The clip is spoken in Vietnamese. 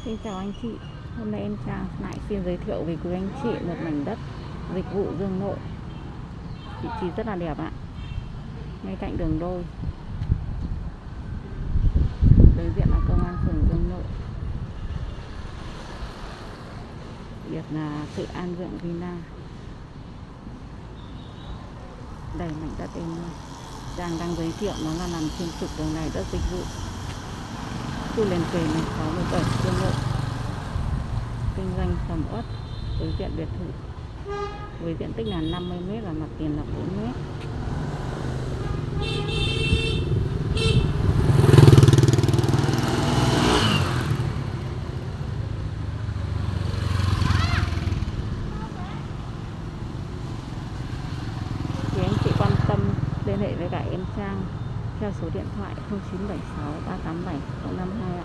Xin chào anh chị, hôm nay em Trang lại xin giới thiệu với quý anh chị một mảnh đất dịch vụ Dương Nội. Vị trí rất là đẹp ạ, ngay cạnh đường đôi. Đối diện là công an phường Dương Nội, biệt là Tự An Vượng Vina. Đây mảnh đất em Trang đang giới thiệu nó là nằm trên trục đường này, đất dịch vụ khu liền kề này 67 Dương Nội, kinh doanh sầm uất, đối diện biệt thự với diện tích là 50 m và mặt tiền là 4 m. Thì anh chị quan tâm liên hệ với cả em Trang theo số điện thoại 0976 387 052